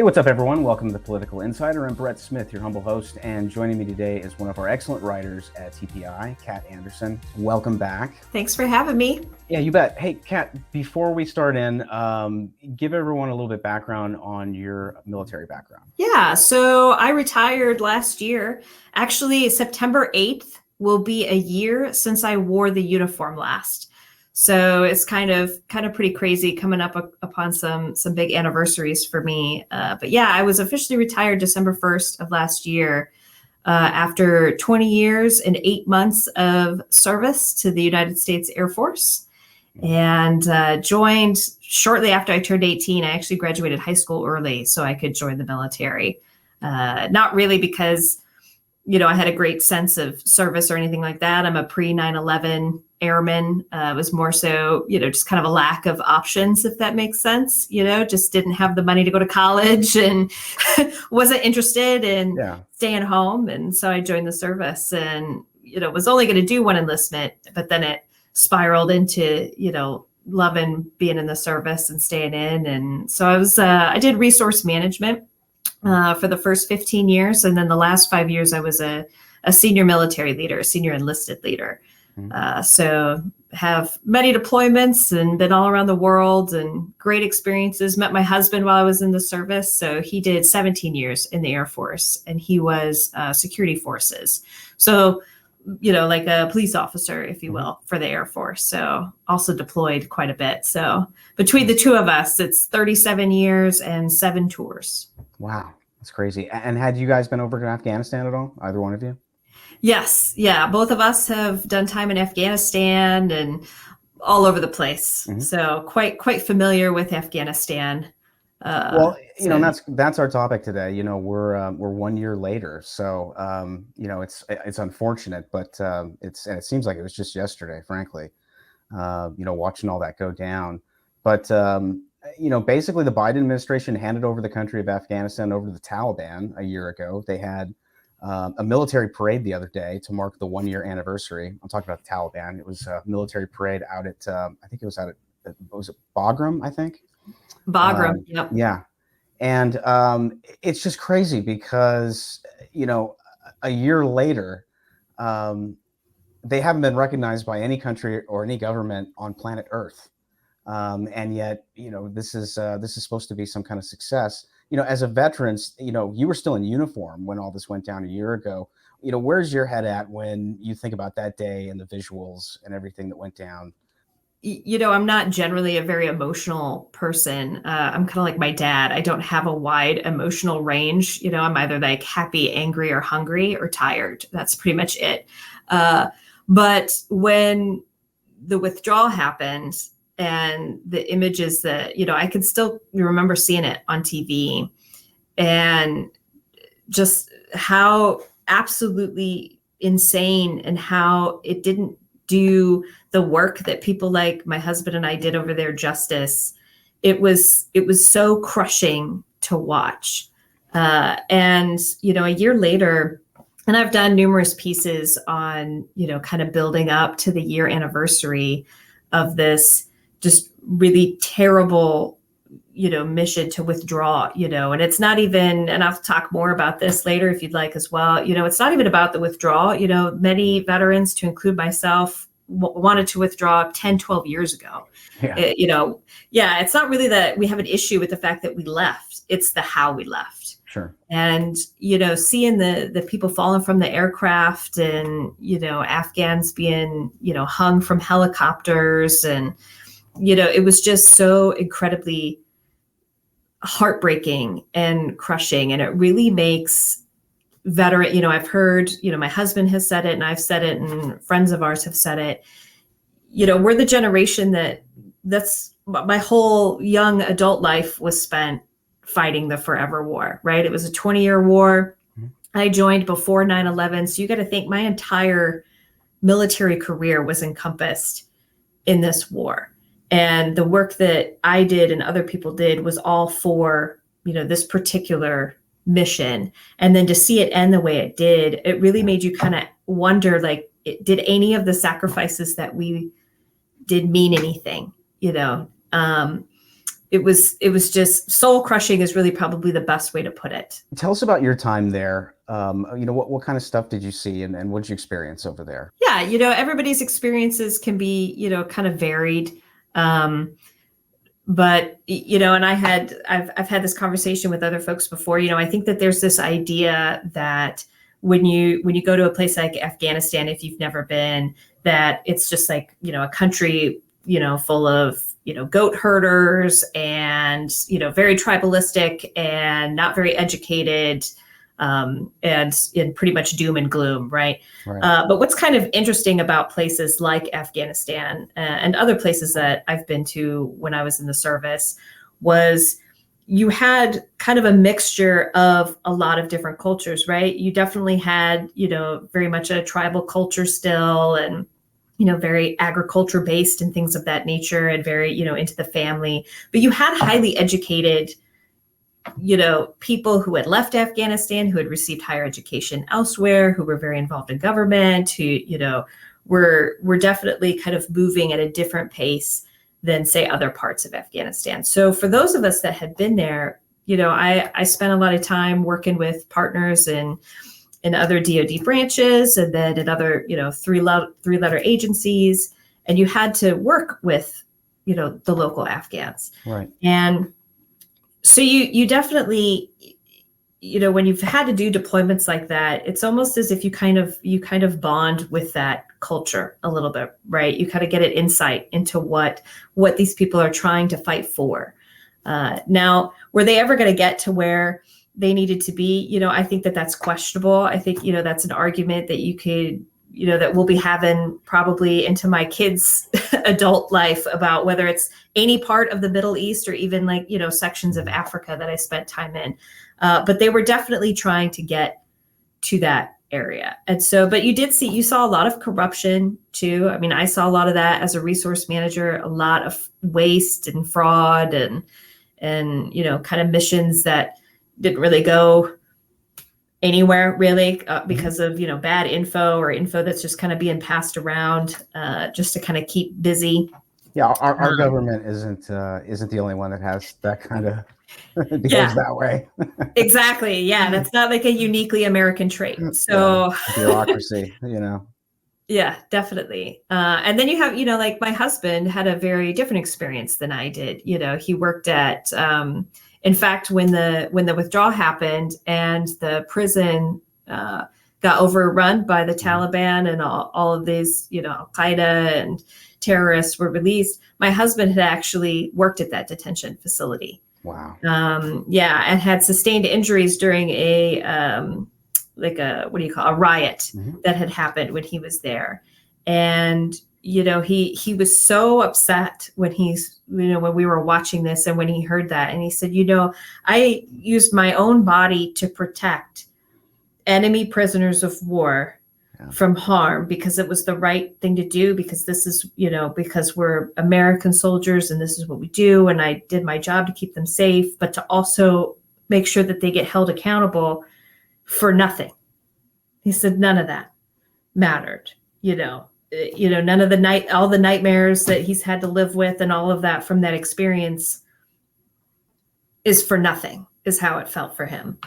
what's up, everyone? Welcome to the Political Insider. I'm Brett Smith, your humble host, and joining me today is one of our excellent writers at TPI, Kat Anderson. Welcome back. Thanks for having me. Yeah, you bet. Hey, Kat, before we start in, give everyone a little bit background on your military background. Yeah, so I retired last year. Actually, September 8th will be a year since I wore the uniform last. So it's kind of pretty crazy coming up upon some big anniversaries for me. But yeah, I was officially retired December 1st of last year after 20 years and 8 months of service to the United States Air Force, and joined shortly after I turned 18. I actually graduated high school early so I could join the military. Not really because, I had a great sense of service or anything like that. I'm a pre 9/11 airman. It was more so, just kind of a lack of options, if that makes sense. Just didn't have the money to go to college and wasn't interested in staying home. And so I joined the service and, was only going to do one enlistment, but then it spiraled into, loving being in the service and staying in. And so I did resource management for the first 15 years. And then the last 5 years, I was a senior military leader, a senior enlisted leader. So have many deployments and been all around the world and great experiences. Met my husband while I was in the service. So he did 17 years in the Air Force and he was security forces. So, like a police officer, if you will, for the Air Force. So also deployed quite a bit. So between the two of us, it's 37 years and 7 tours. Wow, that's crazy. And had you guys been over to Afghanistan at all, either one of you? Yes. Yeah. Both of us have done time in Afghanistan and all over the place. So quite familiar with Afghanistan. Well, that's our topic today. We're 1 year later. So, it's unfortunate, but it seems like it was just yesterday, frankly, watching all that go down. But, basically the Biden administration handed over the country of Afghanistan over to the Taliban a year ago. They had a military parade the other day to mark the 1 year anniversary. I'm talking about the Taliban. It was a military parade out at, I think it was out at, was it Bagram, I think? Bagram, yep. Yeah. And it's just crazy because, a year later, they haven't been recognized by any country or any government on planet Earth. And yet, this is supposed to be some kind of success. As a veteran, you were still in uniform when all this went down a year ago. Where's your head at when you think about that day and the visuals and everything that went down? I'm not generally a very emotional person. I'm kind of like my dad. I don't have a wide emotional range. I'm either like happy, angry, or hungry or tired. That's pretty much it. But when the withdrawal happened and the images that, I could still remember seeing it on TV and just how absolutely insane and how it didn't do the work that people like my husband and I did over there justice. It was so crushing to watch. And, a year later, and I've done numerous pieces on, kind of building up to the year anniversary of this just really terrible, mission to withdraw, and it's not even, and I'll talk more about this later if you'd like as well. It's not even about the withdrawal. Many veterans, to include myself, wanted to withdraw 10, 12 years ago. It's not really that we have an issue with the fact that we left. It's the how we left. Sure. And, seeing the people falling from the aircraft and, Afghans being, hung from helicopters and, it was just so incredibly heartbreaking and crushing. And it really makes veteran, I've heard, my husband has said it and I've said it and friends of ours have said it. We're the generation that's my whole young adult life was spent fighting the forever war, right? It was a 20-year war. I joined before 9/11. So you got to think my entire military career was encompassed in this war. And the work that I did and other people did was all for, this particular mission. And then to see it end the way it did, it really made you kind of wonder, like, did any of the sacrifices that we did mean anything? it was just soul crushing is really probably the best way to put it. Tell us about your time there. What kind of stuff did you see, and what did you experience over there? Yeah, everybody's experiences can be, kind of varied. But and I've had this conversation with other folks before. I think that there's this idea that when you go to a place like Afghanistan, if you've never been, that it's just like, a country, full of, goat herders and, very tribalistic and not very educated, and in pretty much doom and gloom, right? Right. But what's kind of interesting about places like Afghanistan and other places that I've been to when I was in the service was you had kind of a mixture of a lot of different cultures, right? You definitely had, very much a tribal culture still, and very agriculture based and things of that nature, and very, into the family. But you had highly educated, people who had left Afghanistan, who had received higher education elsewhere, who were very involved in government, who, were definitely kind of moving at a different pace than, say, other parts of Afghanistan. So for those of us that had been there, I spent a lot of time working with partners in other DoD branches, and then in other, three-letter agencies, and you had to work with, the local Afghans. Right. And so you definitely, when you've had to do deployments like that, it's almost as if you kind of bond with that culture a little bit, right? You kind of get an insight into what these people are trying to fight for. Now, were they ever going to get to where they needed to be? I think that's questionable. I think, that's an argument that you could, that we'll be having probably into my kids' adult life about whether it's any part of the Middle East or even like, sections of Africa that I spent time in. But they were definitely trying to get to that area. And so, but you saw a lot of corruption too. I mean, I saw a lot of that as a resource manager, a lot of waste and fraud and, kind of missions that didn't really go anywhere really, because of, bad info or info that's just kind of being passed around, just to kind of keep busy. Yeah, our government isn't the only one that has that kind of goes that way. Exactly. Yeah, that's not like a uniquely American trait. So bureaucracy, Yeah, definitely. And then you have, like my husband had a very different experience than I did. He worked at, in fact, when the withdrawal happened and the prison got overrun by the Taliban and all of these, Al Qaeda and terrorists were released, my husband had actually worked at that detention facility. Wow. And had sustained injuries during a a riot that had happened when he was there. And, he was so upset when when we were watching this and when he heard that, and he said, I used my own body to protect enemy prisoners of war from harm because it was the right thing to do, because this is, because we're American soldiers and this is what we do. And I did my job to keep them safe, but to also make sure that they get held accountable for nothing. He said none of that mattered, none of all the nightmares that he's had to live with and all of that from that experience is for nothing, is how it felt for him.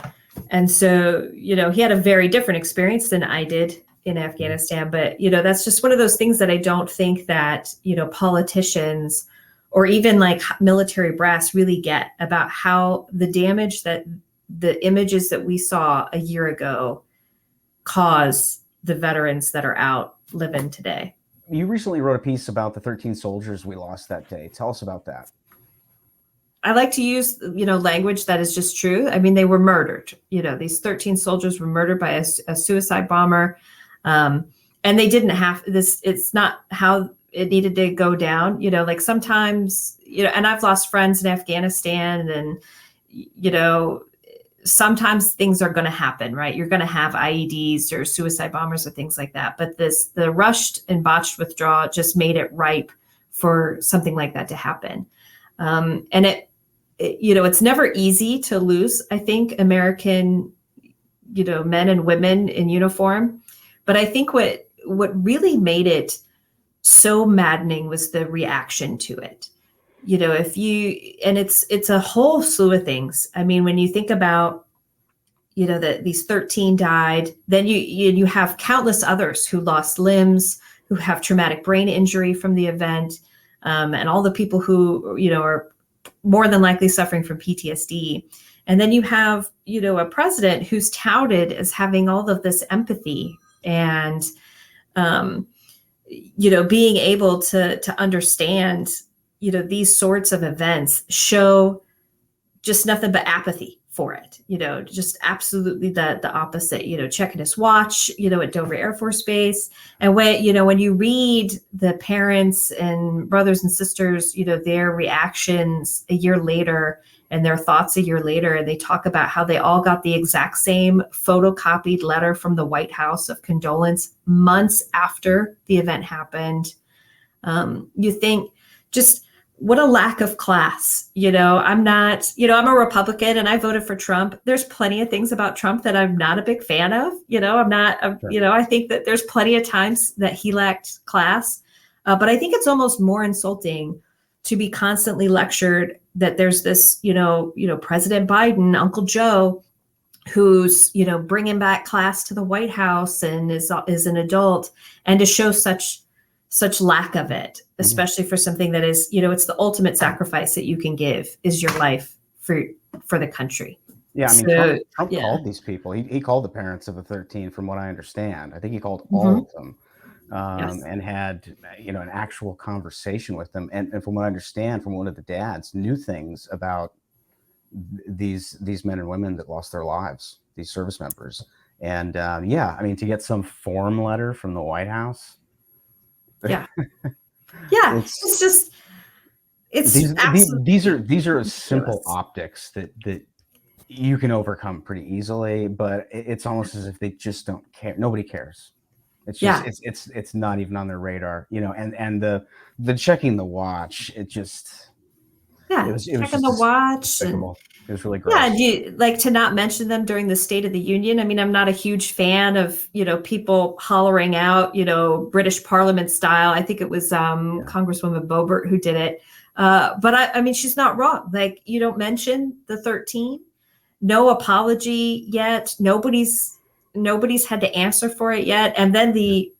And so, he had a very different experience than I did in Afghanistan. But, that's just one of those things that I don't think that, politicians or even like military brass really get about how the damage that the images that we saw a year ago cause the veterans that are out living today. You recently wrote a piece about the 13 soldiers we lost that day. Tell us about that. I like to use, language that is just true. I mean, they were murdered. These 13 soldiers were murdered by a suicide bomber. And they didn't have this. It's not how it needed to go down. Like sometimes, and I've lost friends in Afghanistan and, sometimes things are going to happen, right? You're going to have IEDs or suicide bombers or things like that. But the rushed and botched withdrawal just made it ripe for something like that to happen. And it's never easy to lose, I think, American, men and women in uniform. But I think what really made it so maddening was the reaction to it. if you, and it's a whole slew of things. I mean, when you think about, that these 13 died, then you have countless others who lost limbs, who have traumatic brain injury from the event, and all the people who, are more than likely suffering from PTSD. And then you have, a president who's touted as having all of this empathy and, being able to understand, these sorts of events show just nothing but apathy for it, just absolutely the opposite, checking his watch, at Dover Air Force Base. And when you read the parents and brothers and sisters, their reactions a year later and their thoughts a year later, and they talk about how they all got the exact same photocopied letter from the White House of condolence months after the event happened. You think just what a lack of class. I'm not, I'm a Republican and I voted for Trump. There's plenty of things about Trump that I'm not a big fan of. I think that there's plenty of times that he lacked class. But I think it's almost more insulting to be constantly lectured that there's this, President Biden, Uncle Joe, who's, bringing back class to the White House and is an adult, and to show such lack of it, especially for something that is, it's the ultimate sacrifice that you can give is your life for the country. Yeah, I mean, Trump called these people. He called the parents of the 13, from what I understand. I think he called all of them, and had, an actual conversation with them. And from what I understand, from one of the dads, knew things about these men and women that lost their lives, these service members. And I mean, to get some form letter from the White House. Yeah. It's just, these are simple optics that you can overcome pretty easily, but it's almost as if they just don't care. Nobody cares. It's just, it's not even on their radar, and the checking the watch, it just, it was checking the watch. It was really gross. Yeah, and you like to not mention them during the State of the Union. I mean, I'm not a huge fan of, people hollering out, British Parliament style. I think it was Congresswoman Boebert who did it. But I mean, she's not wrong. Like, you don't mention the 13. No apology yet. Nobody's had to answer for it yet. And then the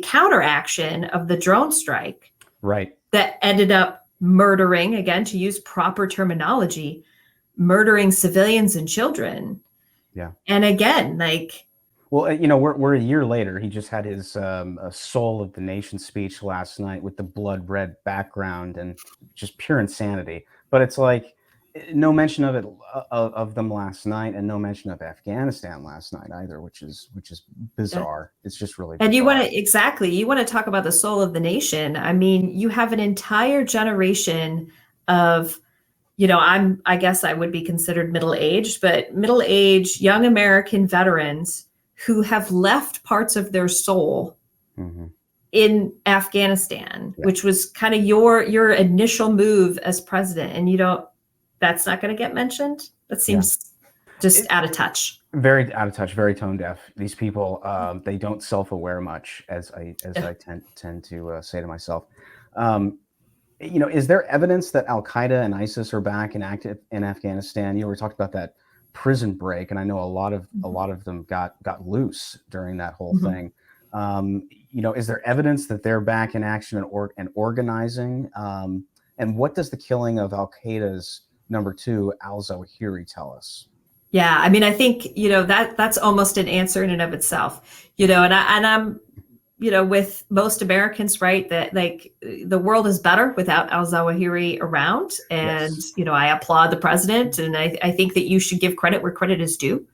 counteraction of the drone strike, right, that ended up murdering, again, to use proper terminology, murdering civilians and children. Yeah. And again, well, we're a year later. He just had his Soul of the Nation speech last night with the blood red background and just pure insanity. But it's like no mention of it of them last night, and no mention of Afghanistan last night either, which is bizarre. It's just really bizarre. And you want to talk about the soul of the nation. I mean, you have an entire generation of, I guess I would be considered middle-aged, but middle-aged young American veterans who have left parts of their soul in Afghanistan, which was kind of your initial move as president. And that's not going to get mentioned. That seems just out of touch. Very out of touch, very tone deaf. These people, they don't self-aware much, as I tend to say to myself. Is there evidence that Al Qaeda and ISIS are back and active in Afghanistan? We talked about that prison break, and I know a lot of them got loose during that whole thing. Is there evidence that they're back in action and organizing? And what does the killing of Al Qaeda's number 2, al-Zawahiri, tell us? Yeah, I mean, I think that's almost an answer in and of itself. And I'm with most Americans, right, that like the world is better without al-Zawahiri around. And, I applaud the president, and I think that you should give credit where credit is due.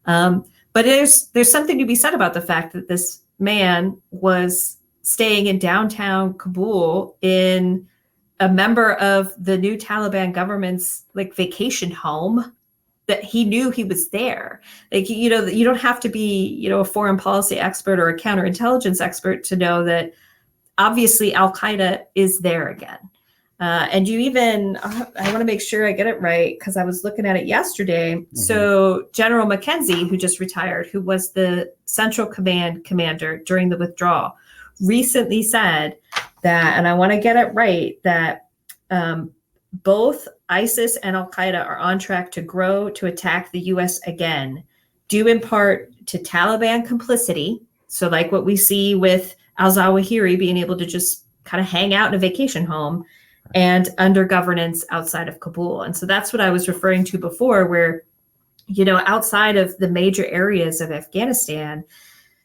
But there's something to be said about the fact that this man was staying in downtown Kabul in a member of the new Taliban government's vacation home, that he knew he was there. You don't have to be, a foreign policy expert or a counterintelligence expert to know that obviously Al Qaeda is there again. And I want to make sure I get it right, because I was looking at it yesterday. So General McKenzie, who just retired, who was the Central Command commander during the withdrawal, recently said that, and I want to get it right, that both ISIS and Al-Qaeda are on track to grow to attack the US again, due in part to Taliban complicity. So like what we see with al-Zawahiri being able to just kind of hang out in a vacation home, and under governance outside of Kabul. And so that's what I was referring to before, where, outside of the major areas of Afghanistan,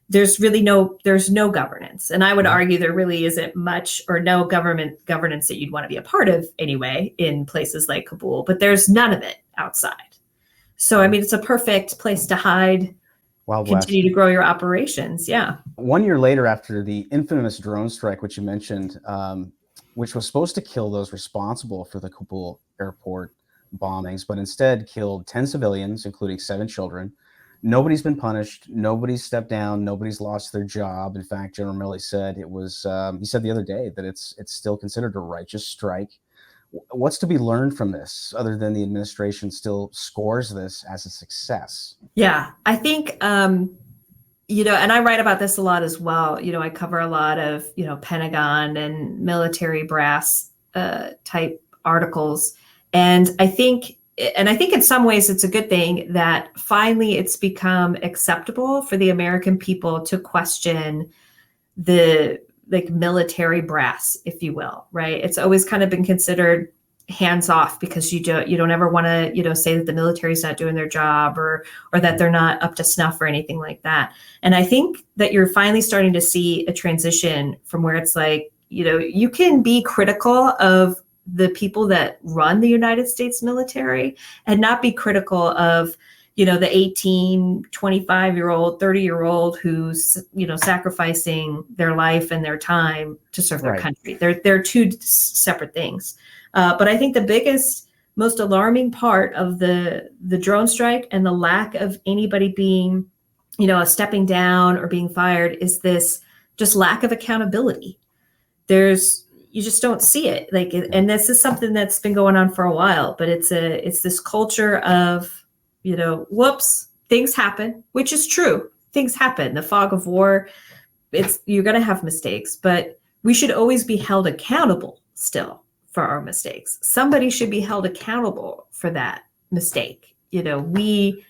there's no governance. And I would argue there really isn't much or no governance that you'd want to be a part of anyway in places like Kabul, but there's none of it outside. So, I mean, it's a perfect place to hide, Wild continue West. to grow your operations. Yeah. 1 year later, after the infamous drone strike, which you mentioned, which was supposed to kill those responsible for the Kabul airport bombings, but instead killed 10 civilians, including 7 children. Nobody's been punished. Nobody's stepped down. Nobody's lost their job. In fact, General Milley said it was, he said the other day that it's still considered a righteous strike. What's to be learned from this other than the administration still scores this as a success? Yeah, I think, and I write about this a lot as well. I cover a lot of, Pentagon and military brass type articles. And I think in some ways it's a good thing that finally it's become acceptable for the American people to question the military brass, if you will, right? It's always kind of been considered hands off because you don't ever want to, say that the military's not doing their job or that they're not up to snuff or anything like that. And I think that you're finally starting to see a transition from where it's like, you can be critical of the people that run the United States military and not be critical of, the 18, 25-year-old, 30-year-old who's, sacrificing their life and their time to serve their country. They're two separate things. But I think the biggest, most alarming part of the drone strike and the lack of anybody being, stepping down or being fired is this just lack of accountability. You just don't see it. And this is something that's been going on for a while, but it's this culture of, whoops, things happen, which is true. Things happen. The fog of war, you're going to have mistakes, but we should always be held accountable still for our mistakes. Somebody should be held accountable for that mistake. We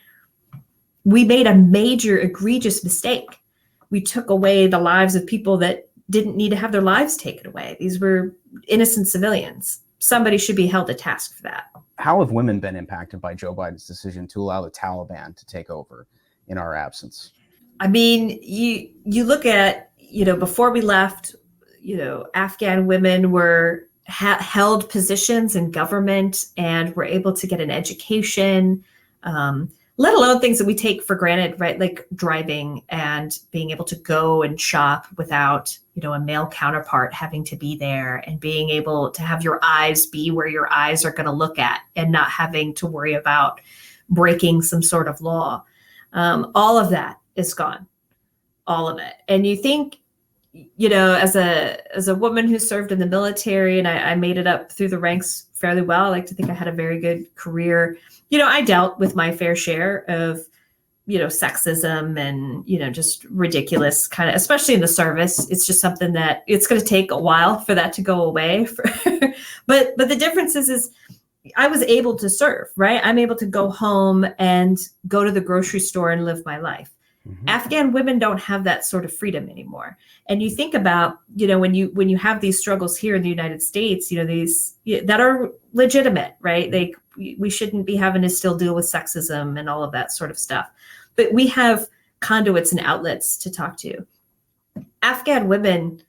made a major egregious mistake. We took away the lives of people that didn't need to have their lives taken away. These were innocent civilians. Somebody should be held to task for that. How have women been impacted by Joe Biden's decision to allow the Taliban to take over in our absence? I mean, you look at, before we left, Afghan women were held positions in government and were able to get an education, let alone things that we take for granted, right? Like driving and being able to go and shop without, a male counterpart having to be there, and being able to have your eyes be where your eyes are going to look at and not having to worry about breaking some sort of law. All of that is gone, all of it. And you think, as a woman who served in the military, and I made it up through the ranks fairly well. I like to think I had a very good career. I dealt with my fair share of, sexism and, just ridiculous kind of, especially in the service. It's just something that it's going to take a while for that to go away. But the difference is I was able to serve, right? I'm able to go home and go to the grocery store and live my life. Mm-hmm. Afghan women don't have that sort of freedom anymore. And you think about, when you have these struggles here in the United States, these that are legitimate, right? We shouldn't be having to still deal with sexism and all of that sort of stuff. But we have conduits and outlets to talk to. Afghan women,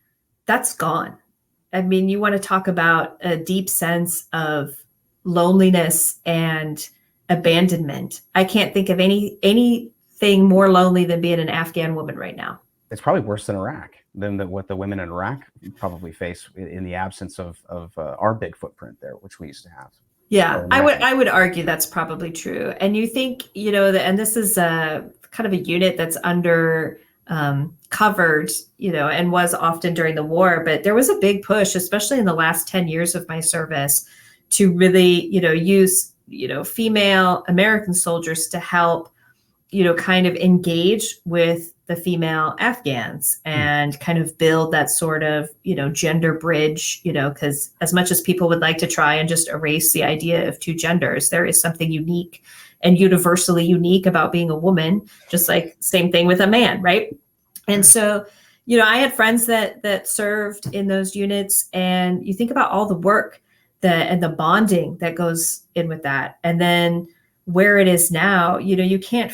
that's gone. I mean, you want to talk about a deep sense of loneliness and abandonment. I can't think of anything more lonely than being an Afghan woman right now. It's probably worse than Iraq, than what the women in Iraq probably face in the absence of our big footprint there, which we used to have. Yeah, I would argue that's probably true. And you think, and this is kind of a unit that's under covered, and was often during the war, but there was a big push, especially in the last 10 years of my service, to really, use, female American soldiers to help, kind of engage with the female Afghans and kind of build that sort of, gender bridge, because as much as people would like to try and just erase the idea of two genders, there is something unique and universally unique about being a woman, just like same thing with a man, right? And so, I had friends that served in those units, and you think about all the work and the bonding that goes in with that. And then where it is now, you can't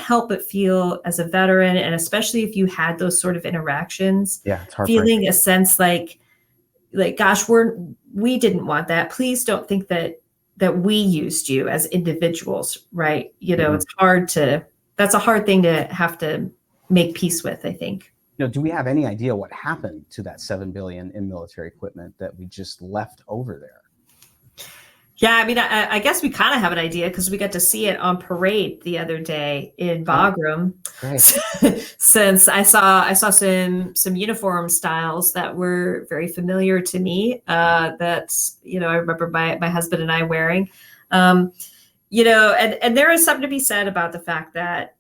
help but feel as a veteran, and especially if you had those sort of interactions, it's heartbreaking. Feeling a sense like, gosh, we didn't want that. Please don't think that we used you as individuals, right? That's a hard thing to have to make peace with, I think. Do we have any idea what happened to that $7 billion in military equipment that we just left over there? Yeah, I mean, I guess we kind of have an idea because we got to see it on parade the other day in Bagram. Since I saw some uniform styles that were very familiar to me, that I remember my husband and I wearing. And there is something to be said about the fact that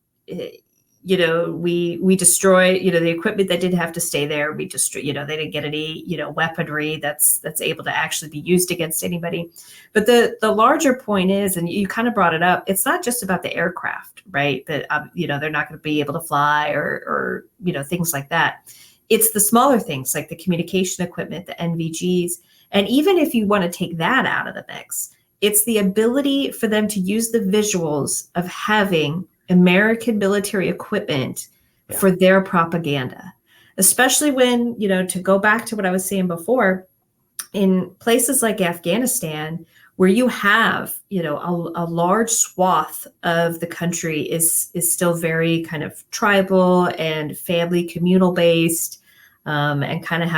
we destroy, the equipment that did have to stay there. We destroy, they didn't get any, weaponry that's able to actually be used against anybody. But the larger point is, and you kind of brought it up, it's not just about the aircraft, right? That, they're not going to be able to fly or things like that. It's the smaller things like the communication equipment, the NVGs. And even if you want to take that out of the mix, it's the ability for them to use the visuals of having American military equipment for their propaganda, especially when, to go back to what I was saying before, in places like Afghanistan, where you have, a large swath of the country is still very kind of tribal and family communal based, and kind of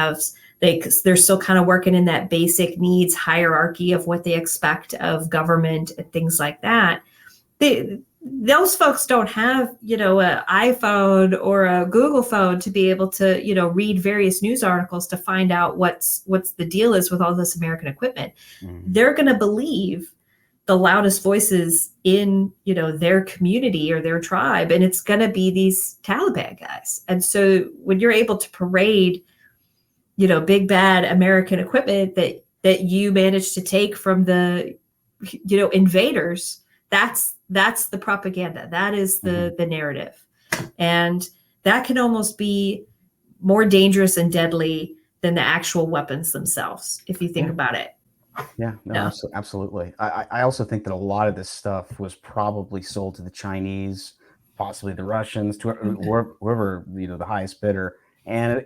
they're still kind of working in that basic needs hierarchy of what they expect of government and things like that. Those folks don't have, an iPhone or a Google phone to be able to, read various news articles to find out what's the deal is with all this American equipment. Mm-hmm. They're going to believe the loudest voices in, their community or their tribe, and it's going to be these Taliban guys. And so when you're able to parade, big bad American equipment that you managed to take from the, invaders, that's the propaganda. That is the narrative. And that can almost be more dangerous and deadly than the actual weapons themselves, if you think about it. Yeah, no, absolutely. I also think that a lot of this stuff was probably sold to the Chinese, possibly the Russians, to whoever, the highest bidder. And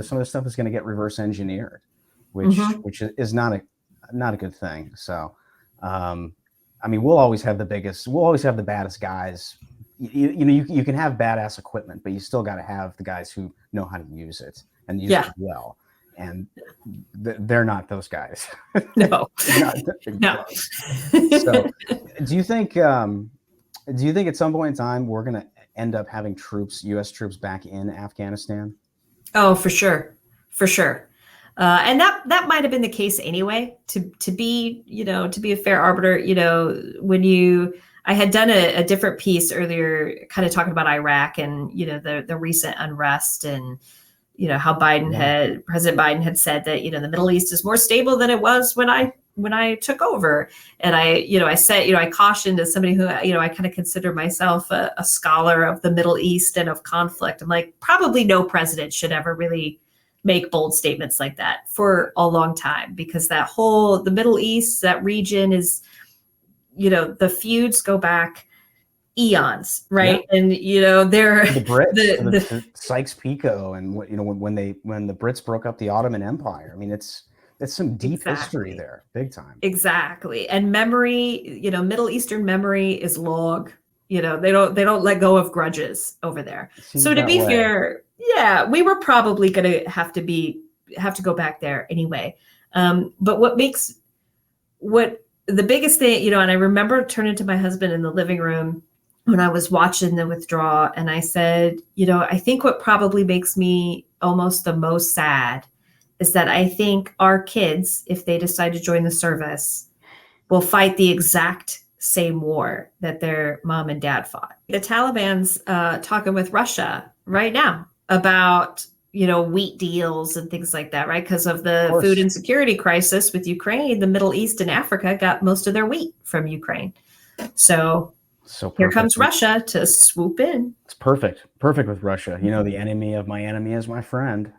some of this stuff is going to get reverse engineered, which is not a good thing. So, I mean, we'll always have the baddest guys. You can have badass equipment, but you still got to have the guys who know how to use it and use it well. And they're not those guys. No. No. So, do you think at some point in time we're going to end up having U.S. troops back in Afghanistan? Oh, for sure. For sure. And that might have been the case anyway, to be a fair arbiter, I had done a different piece earlier, kind of talking about Iraq and, the recent unrest and, how President Biden had said that, the Middle East is more stable than it was when I took over. And I said, I cautioned as somebody who, I kind of consider myself a scholar of the Middle East and of conflict. I'm like, probably no president should ever really make bold statements like that for a long time, because the Middle East, that region is, the feuds go back eons, right? Yeah. And they're the Brits, the Sykes-Picot, and when the Brits broke up the Ottoman Empire. I mean, it's some deep history there, big time. Exactly. And memory, Middle Eastern memory is long. They don't let go of grudges over there. So to be fair, yeah, we were probably going to have to go back there anyway. But the biggest thing, and I remember turning to my husband in the living room when I was watching the withdrawal, and I said, I think what probably makes me almost the most sad is that I think our kids, if they decide to join the service, will fight the exact same war that their mom and dad fought. The Taliban's talking with Russia right now about, wheat deals and things like that, right? Because of the food insecurity crisis with Ukraine, the Middle East and Africa got most of their wheat from Ukraine. So here comes Russia to swoop in. It's perfect with Russia. The enemy of my enemy is my friend.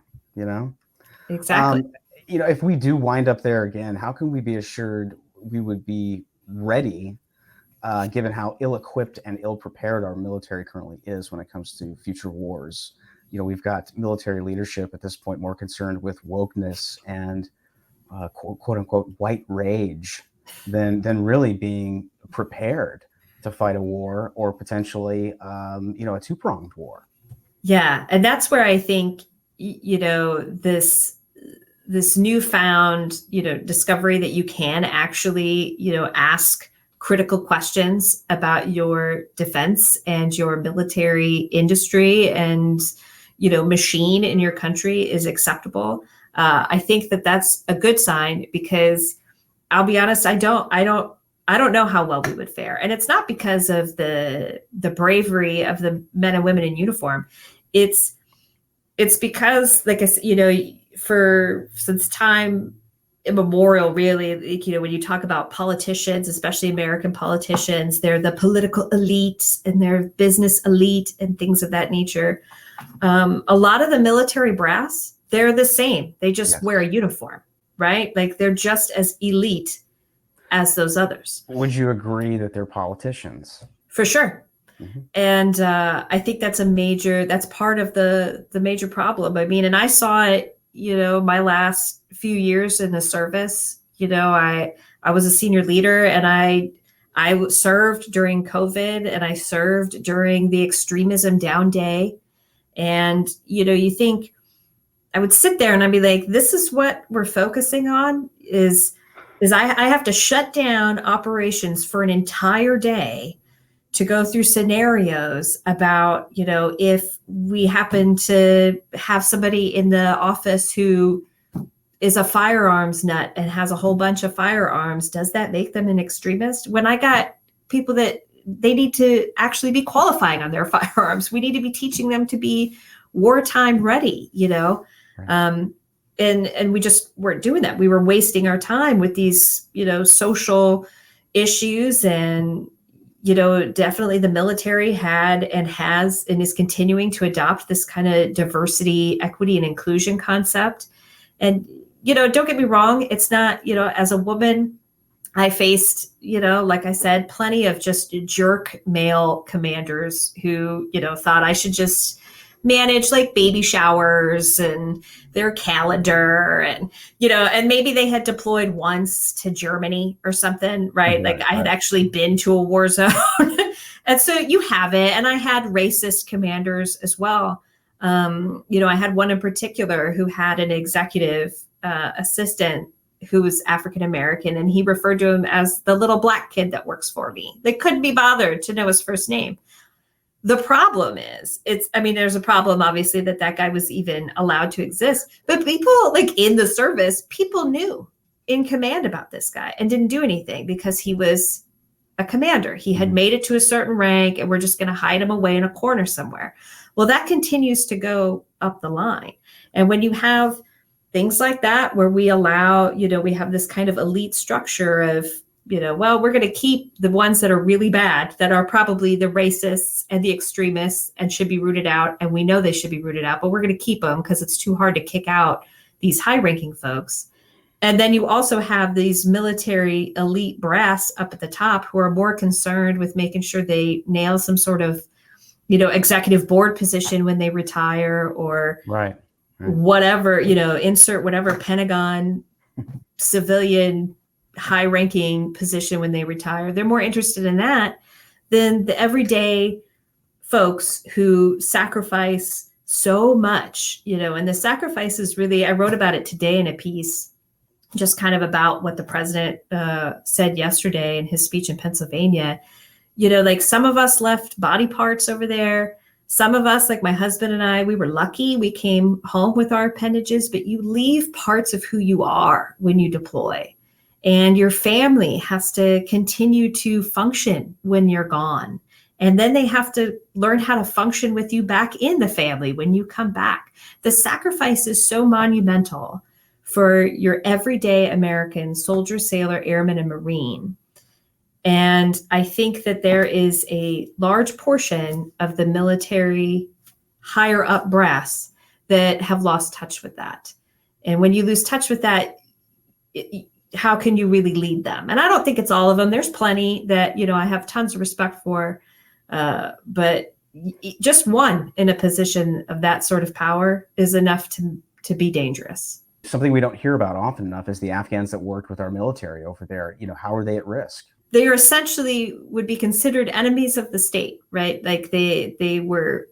Exactly. If we do wind up there again, how can we be assured we would be ready, given how ill-equipped and ill-prepared our military currently is when it comes to future wars? We've got military leadership at this point more concerned with wokeness and quote unquote white rage than really being prepared to fight a war, or potentially a two-pronged war. Yeah, and that's where I think this newfound discovery that you can actually ask critical questions about your defense and your military industry and machine in your country is acceptable. I think that that's a good sign, because I'll be honest, I don't know how well we would fare. And it's not because of the bravery of the men and women in uniform. It's because, like I said, since time immemorial, really, when you talk about politicians, especially American politicians, they're the political elite and they're business elite and things of that nature. A lot of the military brass, they're the same. They just wear a uniform, right? Like they're just as elite as those others. Would you agree that they're politicians? For sure. Mm-hmm. And I think that's part of the major problem. I mean, and I saw it, my last few years in the service. I was a senior leader, and I served during COVID, and I served during the extremism down day. And, you think, I would sit there and I'd be like, this is what we're focusing on is I have to shut down operations for an entire day to go through scenarios about, if we happen to have somebody in the office who is a firearms nut and has a whole bunch of firearms, does that make them an extremist? When I got people that they need to actually be qualifying on their firearms, we need to be teaching them to be wartime ready, Right. And we just weren't doing that. We were wasting our time with these, social issues. And, definitely the military had and has and is continuing to adopt this kind of diversity, equity, and inclusion concept. And, don't get me wrong, it's not, as a woman, I faced, like I said, plenty of just jerk male commanders who, thought I should just manage like baby showers and their calendar and, and maybe they had deployed once to Germany or something, right? Like I had actually been to a war zone. And so you have it. And I had racist commanders as well. I had one in particular who had an executive assistant who was African-American, and he referred to him as the little black kid that works for me. They couldn't be bothered to know his first name. The problem is, there's a problem, obviously, that guy was even allowed to exist. But people, like in the service, people knew in command about this guy and didn't do anything because he was a commander. He had made it to a certain rank, and we're just going to hide him away in a corner somewhere. Well, that continues to go up the line. And when you have things like that, where we allow, we have this kind of elite structure of, we're going to keep the ones that are really bad, that are probably the racists and the extremists and should be rooted out. And we know they should be rooted out, but we're going to keep them because it's too hard to kick out these high-ranking folks. And then you also have these military elite brass up at the top who are more concerned with making sure they nail some sort of, executive board position when they retire, or right. Whatever, insert whatever Pentagon civilian high-ranking position when they retire. They're more interested in that than the everyday folks who sacrifice so much, and the sacrifice is really, I wrote about it today in a piece, just kind of about what the president said yesterday in his speech in Pennsylvania. Like some of us left body parts over there. Some of us, like my husband and I, we were lucky. We came home with our appendages, but you leave parts of who you are when you deploy. and your family has to continue to function when you're gone. And then they have to learn how to function with you back in the family when you come back. The sacrifice is so monumental for your everyday American soldier, sailor, airman, and Marine. And I think that there is a large portion of the military higher up brass that have lost touch with that. And when you lose touch with that, how can you really lead them? And I don't think it's all of them. There's plenty that, I have tons of respect for. But just one in a position of that sort of power is enough to be dangerous. Something we don't hear about often enough is the Afghans that worked with our military over there. How are they at risk? They are essentially would be considered enemies of the state, right? Like they were,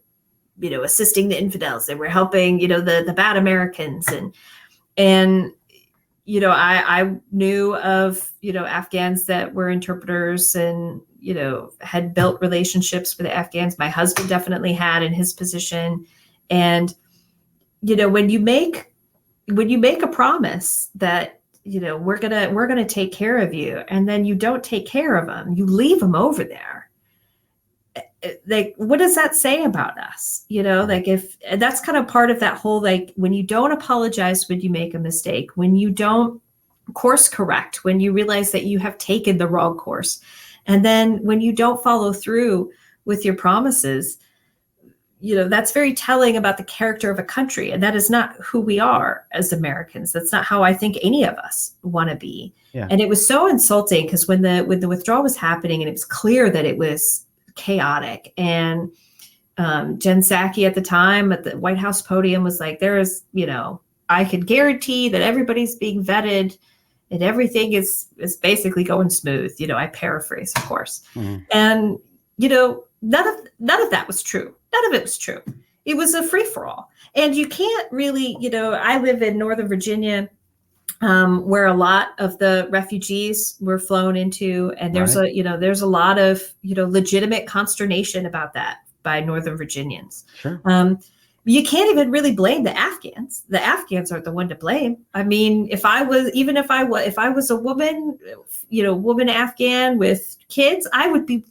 assisting the infidels. They were helping, the bad Americans. And I knew of, Afghans that were interpreters and, had built relationships with the Afghans. My husband definitely had in his position. And, when you make a promise that, we're going to take care of you, and then you don't take care of them, you leave them over there. Like, what does that say about us? Like, if that's kind of part of that whole, like, when you don't apologize when you make a mistake, when you don't course correct, when you realize that you have taken the wrong course, and then when you don't follow through with your promises, that's very telling about the character of a country. And that is not who we are as Americans. That's not how I think any of us want to be. Yeah. And it was so insulting because when the withdrawal was happening and it was clear that it was chaotic, and Jen Psaki at the time at the White House podium was like, I could guarantee that everybody's being vetted and everything is basically going smooth. I paraphrase, of course. Mm-hmm. And, none of that was true. None of it was true. It was a free-for-all. And you can't really, I live in Northern Virginia, where a lot of the refugees were flown into, and there's there's a lot of, legitimate consternation about that by Northern Virginians. Sure. You can't even really blame the Afghans. The Afghans aren't the one to blame. I mean, if I was a woman, woman Afghan with kids, I'd be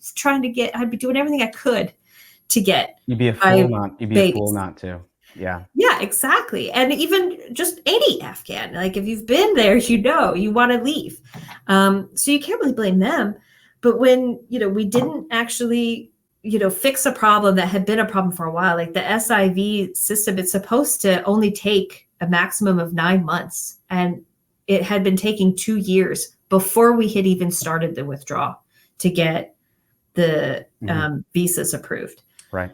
doing everything I could to get. You'd be a fool not to. Yeah. Yeah, exactly. And even just any Afghan, like if you've been there, you want to leave. So you can't really blame them. But when, we didn't actually fix a problem that had been a problem for a while, like the SIV system, it's supposed to only take a maximum of 9 months. And it had been taking 2 years before we had even started the withdrawal to get the visas approved. Right.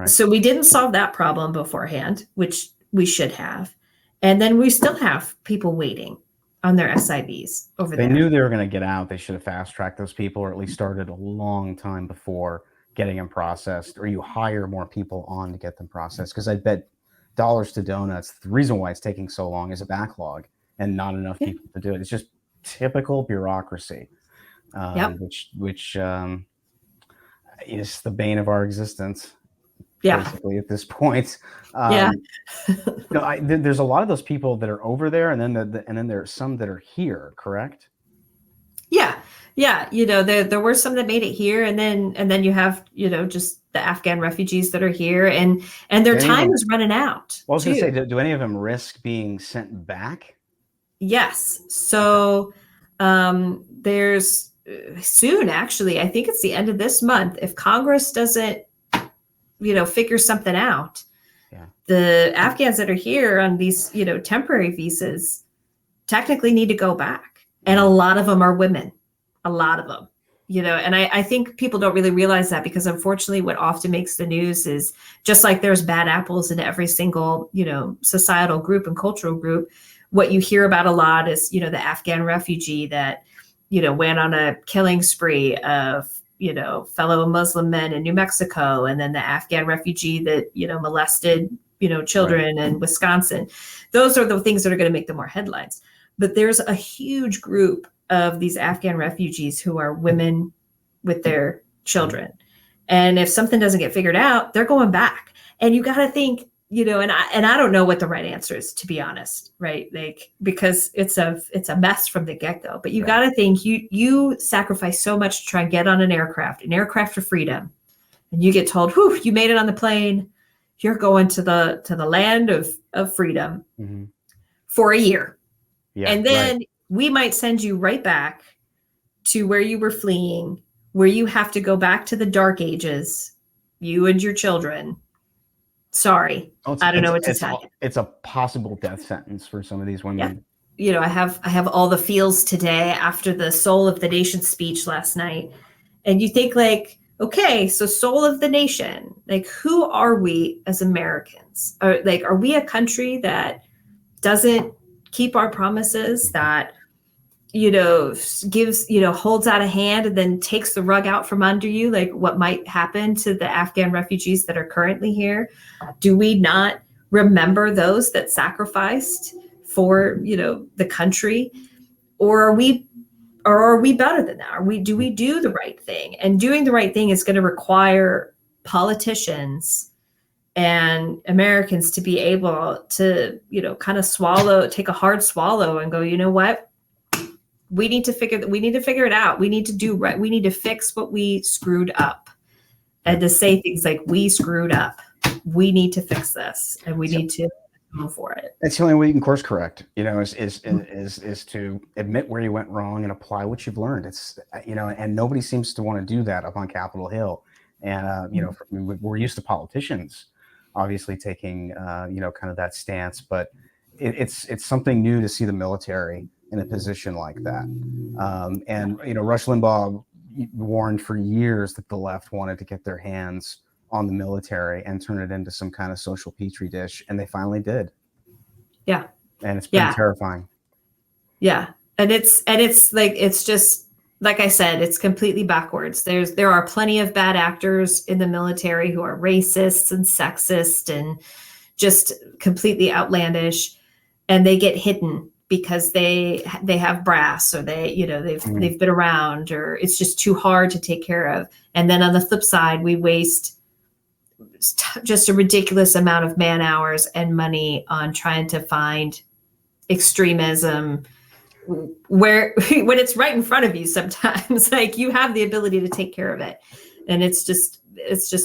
So we didn't solve that problem beforehand, which we should have. And then we still have people waiting on their SIVs over there. They knew they were going to get out. They should have fast-tracked those people, or at least started a long time before getting them processed, or you hire more people on to get them processed. Because I bet dollars to donuts, the reason why it's taking so long is a backlog and not enough people to do it. It's just typical bureaucracy, which is the bane of our existence. Basically at this point. There's a lot of those people that are over there, and then there's some that are here, correct? Yeah. There were some that made it here, and then you have, just the Afghan refugees that are here, and their time is running out. Well, I was going to say, do any of them risk being sent back? Yes. So there's soon, actually, I think it's the end of this month, if Congress doesn't figure something out, the Afghans that are here on these, temporary visas technically need to go back. And a lot of them are women, a lot of them, and I think people don't really realize that, because unfortunately what often makes the news is, just like there's bad apples in every single, societal group and cultural group, what you hear about a lot is, the Afghan refugee that, went on a killing spree of, fellow Muslim men in New Mexico, and then the Afghan refugee that, molested, children in Wisconsin. Those are the things that are going to make the more headlines. But there's a huge group of these Afghan refugees who are women with their children. And if something doesn't get figured out, they're going back. And you got to think, and I don't know what the right answer is, to be honest, right? Like, because it's a mess from the get-go. But you got to think, you sacrifice so much to try and get on an aircraft for freedom, and you get told, "Whew, you made it on the plane. You're going to the land of freedom for a year." Yeah, and then we might send you right back to where you were fleeing, where you have to go back to the dark ages, you and your children. Sorry. I don't know what to tell you. It's a possible death sentence for some of these women. Yeah. I have all the feels today after the Soul of the Nation speech last night. And you think, like, okay, so Soul of the Nation, like, who are we as Americans? Are we a country that doesn't keep our promises, that gives, holds out a hand and then takes the rug out from under you, like what might happen to the Afghan refugees that are currently here? Do we not remember those that sacrificed for, the country? Or are we better than that? Do we do the right thing? And doing the right thing is going to require politicians and Americans to be able to, kind of take a hard swallow and go, you know what? We need to figure it out. We need to do right. We need to fix what we screwed up, and to say things like, we screwed up. We need to fix this, and we need to go for it. That's the only way you can course correct, is to admit where you went wrong and apply what you've learned. It's, and nobody seems to want to do that up on Capitol Hill. And, we're used to politicians obviously taking, kind of that stance, but it's something new to see the military in a position like that. Rush Limbaugh warned for years that the left wanted to get their hands on the military and turn it into some kind of social petri dish, and they finally did. Yeah. And it's pretty terrifying. Yeah. And it's like, it's just, like I said, it's completely backwards. There are plenty of bad actors in the military who are racist and sexist and just completely outlandish, and they get hidden because they have brass, or they've been around, or it's just too hard to take care of. And then on the flip side, we waste just a ridiculous amount of man hours and money on trying to find extremism where when it's right in front of you. Sometimes, like, you have the ability to take care of it, and it's just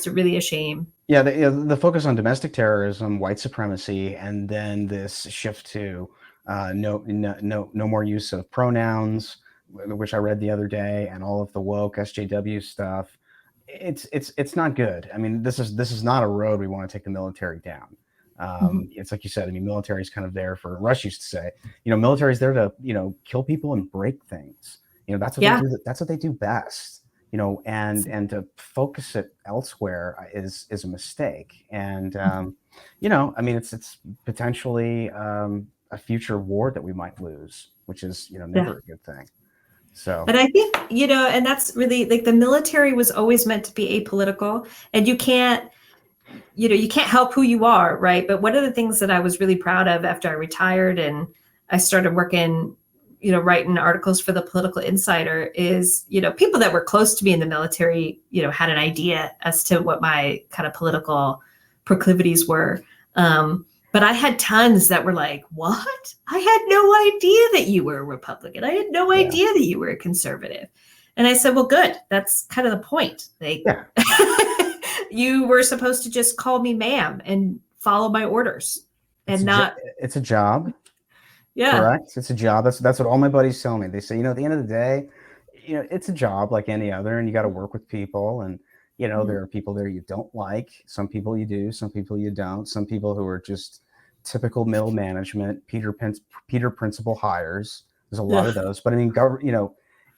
really a shame. Yeah, the focus on domestic terrorism, white supremacy, and then this shift to no more use of pronouns, which I read the other day, and all of the woke SJW stuff. It's not good. I mean, this is not a road we want to take the military down. It's like you said. I mean, military is kind of there for, Rush used to say, military is there to, kill people and break things. That's what they do. That's what they do best. And to focus it elsewhere is a mistake. And I mean, it's potentially a future war that we might lose, which is never a good thing. So, but I think, and that's really, like, the military was always meant to be apolitical, and you can't help who you are, right? But one of the things that I was really proud of after I retired and I started working, writing articles for the Political Insider is, people that were close to me in the military, had an idea as to what my kind of political proclivities were. But I had tons that were like, what? I had no idea that you were a Republican. I had no idea that you were a conservative. And I said, well, good. That's kind of the point. Like, you were supposed to just call me ma'am and follow my orders, and it's a job. Yeah. Correct. It's a job. That's what all my buddies tell me. They say, at the end of the day, it's a job like any other, and you got to work with people. And, there are people there you don't like. Some people you do, some people you don't. Some people who are just typical middle management, Peter Principle hires. There's a lot of those. But I mean,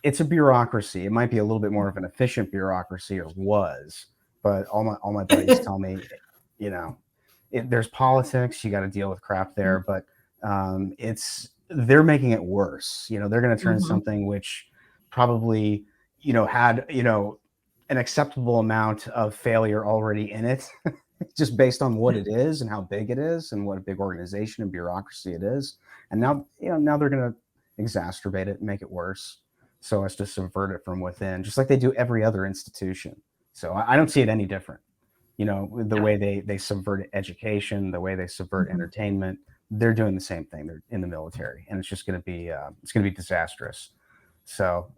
it's a bureaucracy. It might be a little bit more of an efficient bureaucracy, or was. But all my buddies tell me, there's politics. You got to deal with crap there. But they're making it worse. They're going to turn something which probably, had, an acceptable amount of failure already in it, just based on what it is and how big it is and what a big organization and bureaucracy it is. And now they're going to exacerbate it and make it worse, so as to subvert it from within, just like they do every other institution. So I don't see it any different. You know, the way they subvert education, the way they subvert entertainment, they're doing the same thing. They're in the military, and it's going to be disastrous. So,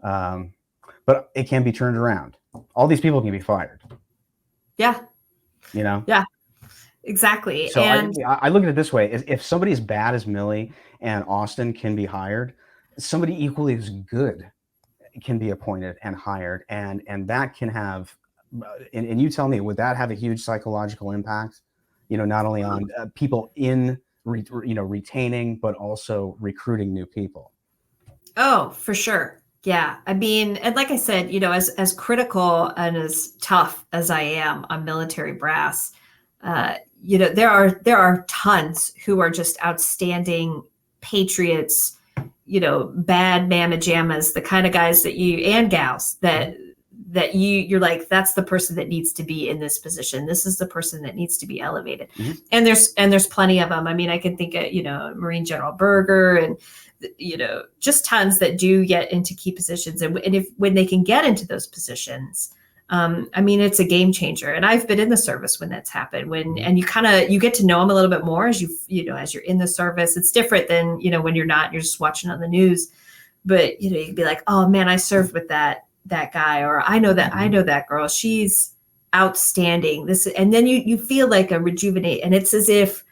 but it can be turned around. All these people can be fired. Yeah. You know. Yeah. Exactly. So And I look at it this way: if somebody as bad as Millie and Austin can be hired, somebody equally as good can be appointed and hired, and that can have. And you tell me, would that have a huge psychological impact? You know, not only on people retaining, but also recruiting new people. oh, for sure. Yeah. I mean, and like I said, as critical and as tough as I am on military brass, there are tons who are just outstanding patriots, bad mamma jammas, the kind of guys that you and gals that you're like, that's the person that needs to be in this position. This is the person that needs to be elevated. Mm-hmm. And there's plenty of them. I mean, I can think of, Marine General Berger and, just tons that do get into key positions. And if, when they can get into those positions, I mean, it's a game changer. And I've been in the service when that's happened, and you get to know them a little bit more as as you're in the service. It's different than, when you're not, you're just watching on the news, but, you can be like, oh man, I served with that guy, or I know that girl, she's outstanding. And then you feel like a rejuvenate, and it's as if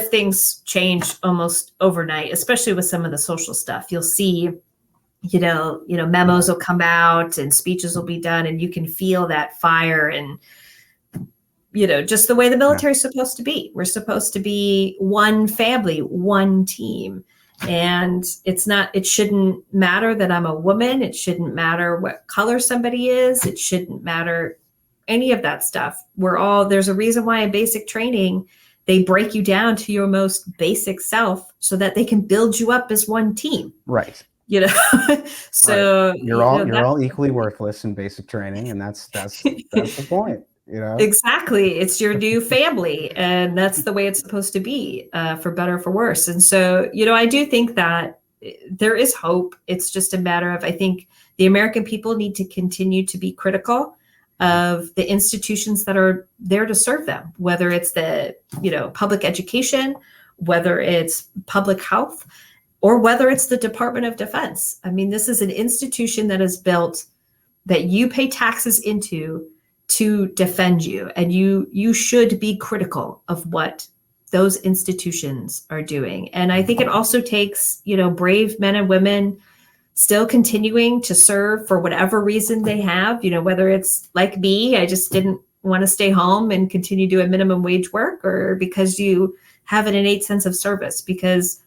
things change almost overnight, especially with some of the social stuff. You'll see, memos will come out and speeches will be done, and you can feel that fire and, just the way the military is supposed to be. We're supposed to be one family, one team. And it shouldn't matter that I'm a woman. It shouldn't matter what color somebody is. It shouldn't matter any of that stuff. There's a reason why in basic training, they break you down to your most basic self so that they can build you up as one team. Right. So right. You're all equally worthless in basic training, and that's the point. Exactly. It's your new family, and that's the way it's supposed to be, for better or for worse. And so, I do think that there is hope. It's just a matter of, I think the American people need to continue to be critical of the institutions that are there to serve them, whether it's the, public education, whether it's public health, or whether it's the Department of Defense. I mean, this is an institution that is built, that you pay taxes into to defend you. And you should be critical of what those institutions are doing. And I think it also takes, brave men and women still continuing to serve for whatever reason they have, whether it's like me, I just didn't want to stay home and continue doing minimum wage work, or because you have an innate sense of service. Because,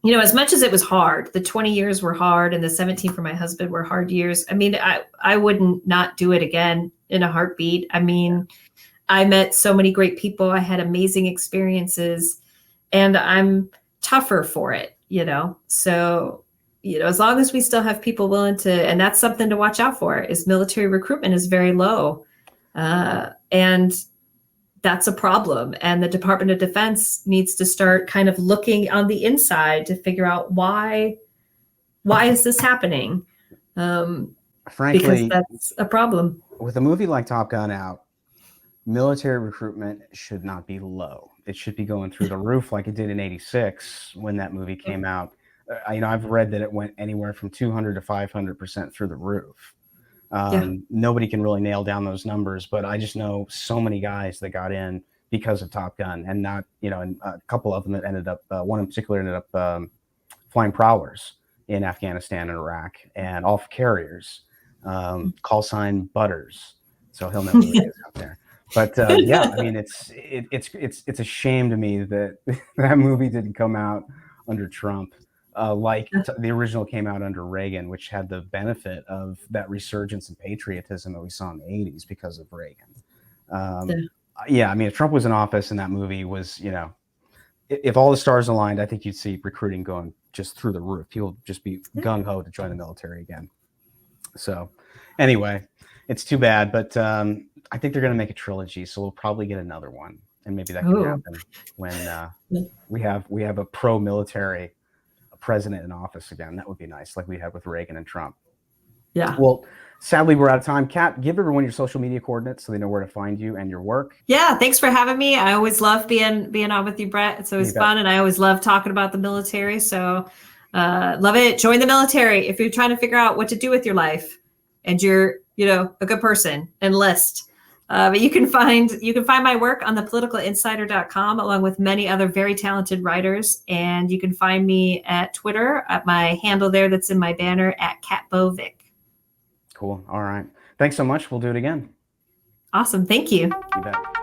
as much as it was hard, the 20 years were hard, and the 17 for my husband were hard years. I mean, I wouldn't not do it again in a heartbeat. I mean, I met so many great people. I had amazing experiences, and I'm tougher for it, So, as long as we still have people willing to, and that's something to watch out for, is military recruitment is very low. And that's a problem. And the Department of Defense needs to start kind of looking on the inside to figure out why is this happening? Frankly, because that's a problem. With a movie like Top Gun out, military recruitment should not be low. It should be going through the roof like it did in '86 when that movie came out. I've read that it went anywhere from 200 to 500% through the roof. Nobody can really nail down those numbers, but I just know so many guys that got in because of Top Gun, and not, and a couple of them that ended up, one in particular ended up flying prowlers in Afghanistan and Iraq, and all carriers, call sign Butters. So he'll know who he is out there. But yeah, I mean, it's a shame to me that that movie didn't come out under Trump. The original came out under Reagan, which had the benefit of that resurgence in patriotism that we saw in the 80s because of Reagan. I mean, if Trump was in office and that movie was, if all the stars aligned, I think you'd see recruiting going just through the roof. People would just be gung-ho to join the military again. So anyway, it's too bad, but I think they're going to make a trilogy, so we'll probably get another one. And maybe that can happen when we have a pro-military president in office again. That would be nice, like we had with Reagan and Trump. Yeah. Well, sadly, we're out of time. Kat, give everyone your social media coordinates so they know where to find you and your work. Yeah, thanks for having me. I always love being on with you, Brett. It's always fun, and I always love talking about the military. So, love it. Join the military if you're trying to figure out what to do with your life, and you're a good person. Enlist. But you can find my work on thepoliticalinsider.com along with many other very talented writers, and you can find me at Twitter at my handle there that's in my banner at @catbovic. Cool. All right. Thanks so much. We'll do it again. Awesome. Thank you. You bet.